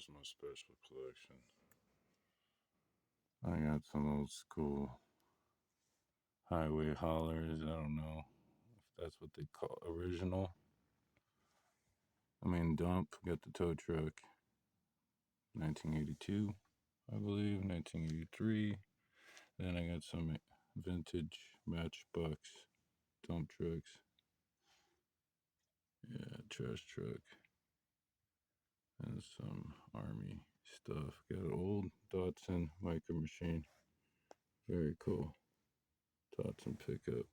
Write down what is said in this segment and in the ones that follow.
Here's my special collection. I got some old school highway haulers. I don't know if that's what they call original. Dump. Got the tow truck. 1982, I believe. 1983. Then I got some vintage Matchbox dump trucks. Yeah, trash truck. And some army stuff. Got an old Datsun micro machine. Very cool. Datsun pickup.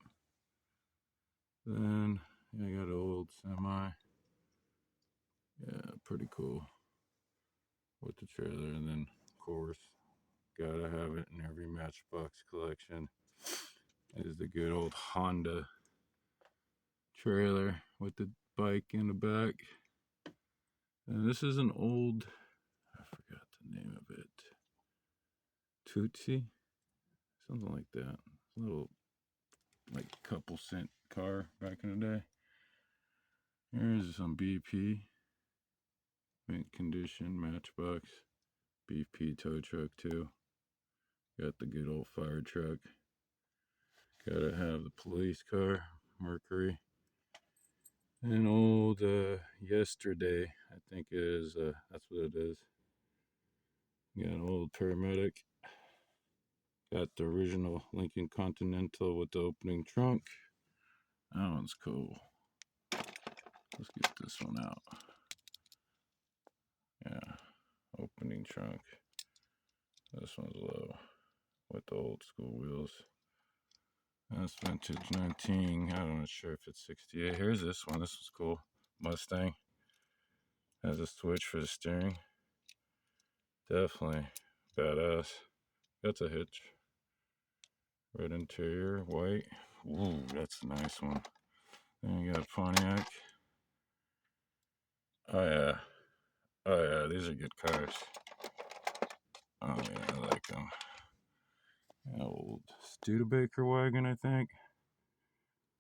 Then I got an old semi. Yeah, pretty cool. With the trailer. And then, of course, gotta have it in every Matchbox collection is the good old Honda trailer with the bike in the back. And this is an old, I forgot the name of it, Tootsie, something like that. It's a little, like, couple cent car back in the day. Here's some BP, mint condition, Matchbox, BP tow truck too. Got the good old fire truck. Gotta have the police car, Mercury. An old Yesterday, I think it is. That's what it is. Got an old paramedic. Got the original Lincoln Continental with the opening trunk. That one's cool. Let's get this one out. Yeah, opening trunk. This one's low with the old school wheels. That's vintage 19. I'm not sure if it's 68. Here's this one. This was cool. Mustang. Has a switch for the steering. Definitely badass. Got a hitch. Red interior, white. Ooh, that's a nice one. Then you got Pontiac. Oh yeah. Oh yeah, these are good cars. Oh yeah, I like them. Old Studebaker wagon, I think.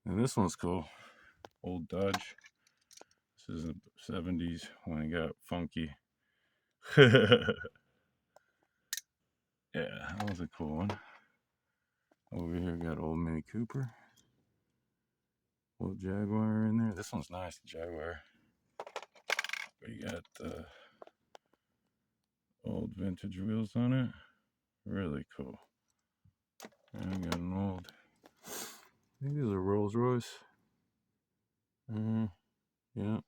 And this one's cool. Old Dodge. This is the 70s when it got funky. Yeah, that was a cool one. Over here got old Mini Cooper. Old Jaguar in there. This one's nice, the Jaguar. We got the old vintage wheels on it. Really cool. And I got an old, I think these are Rolls Royce. Yeah.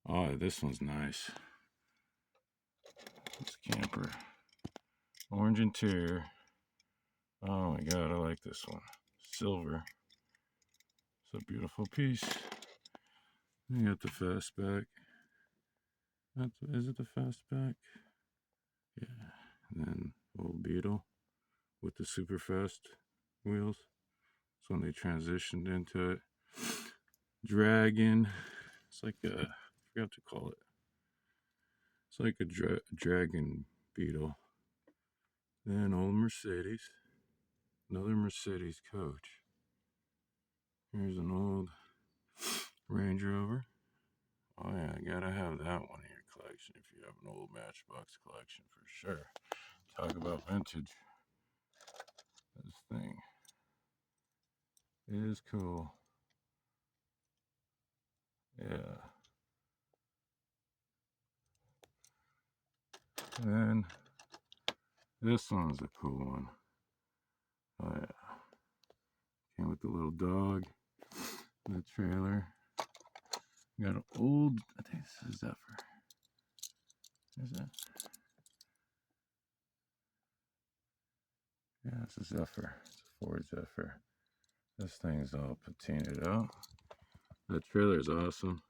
Oh, this one's nice. This camper. Orange interior. Oh my god, I like this one. Silver. It's a beautiful piece. You got the fastback. Is it the fastback? Yeah. And then old Beetle with the super fast wheels. It's when they transitioned into it. Dragon. It's like a, I forgot what to call it. It's like a dragon Beetle. Then old Mercedes. Another Mercedes coach. Here's an old Range Rover. Oh yeah, I gotta have that one in your collection if you have an old Matchbox collection for sure. Talk about vintage. This thing is cool. Yeah. And this one's a cool one. Oh yeah. Came with the little dog. The trailer. Got an old, I think this is Zephyr. Is it? Yeah, it's a Zephyr. It's a Ford Zephyr. This thing's all patinaed out. That trailer's awesome.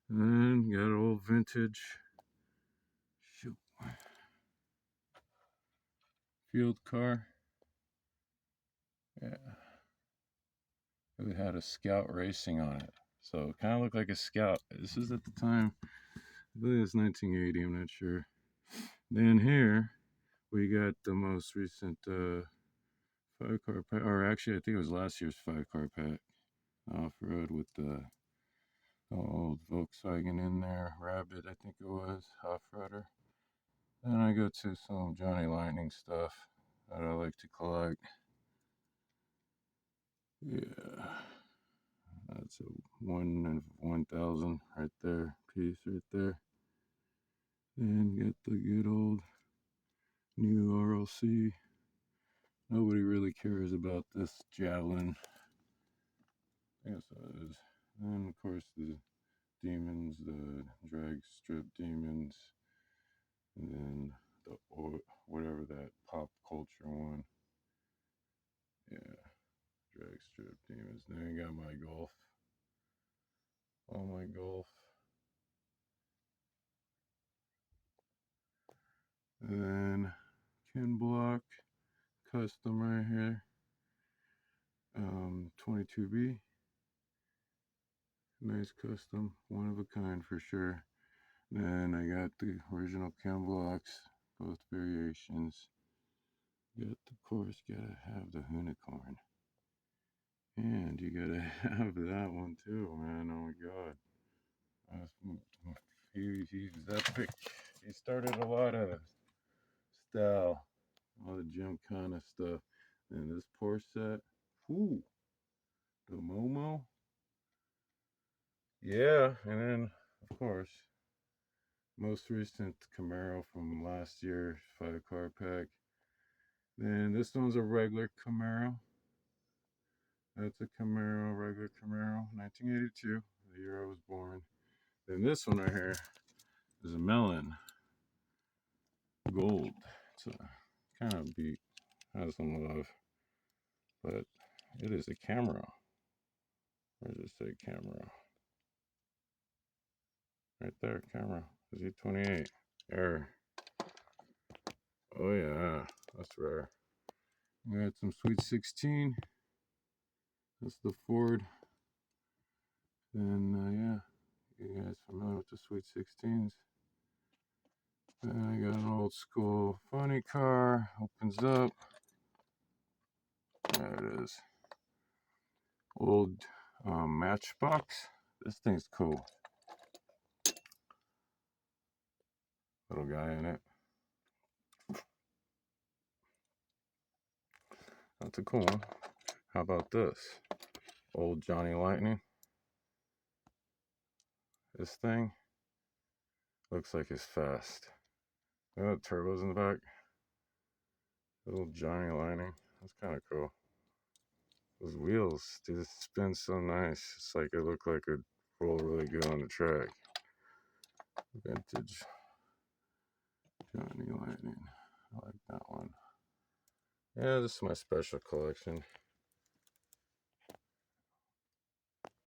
And got an old vintage field car. Yeah. It had a Scout Racing on it. So it kind of looked like a Scout. This is at the time, I believe it's 1980, I'm not sure. Then here, we got the most recent 5-car pack, or actually I think it was last year's 5-car pack. Off-road with the Old Volkswagen in there, Rabbit, I think it was, off-roader. Then I go to some Johnny Lightning stuff that I like to collect. Yeah, that's a 1 of 1,000 right there, piece right there. And get the good old new RLC. Nobody really cares about this Javelin. I guess that is. And of course the demons, the drag strip demons, and then the whatever that pop culture one. Yeah, drag strip demons. Then I got my golf. All my golf. And then Ken Block custom right here. 22B. Nice custom, one of a kind for sure. Then I got the original Ken Blocks, both variations. Got, of course, gotta have the unicorn. And you gotta have that one too, man. Oh my god. He's epic. He started a lot of style, a lot of gymkhana stuff. And this Porsche set, whoo, the Momo. Yeah, and then, of course, most recent Camaro from last year, 5-car pack. Then this one's a regular Camaro. That's a Camaro, regular Camaro, 1982, the year I was born. Then this one right here is a Melon Gold. It's a kind of beat, has some love, but it is a Camaro. Where does it say Camaro? Right there, Camaro. Z28. Error. Oh yeah, that's rare. We got some Sweet 16. That's the Ford. Then yeah, you guys familiar with the Sweet 16s? Then I got an old school funny car. Opens up. There it is. Old Matchbox. This thing's cool. Little guy in it. That's a cool one. How about this? Old Johnny Lightning. This thing looks like it's fast. Look at the turbos in the back. Little Johnny Lightning. That's kind of cool. Those wheels, they just spin so nice. It's like it looked like it roll really good on the track. Vintage Johnny Lightning. I like that one. Yeah, this is my special collection.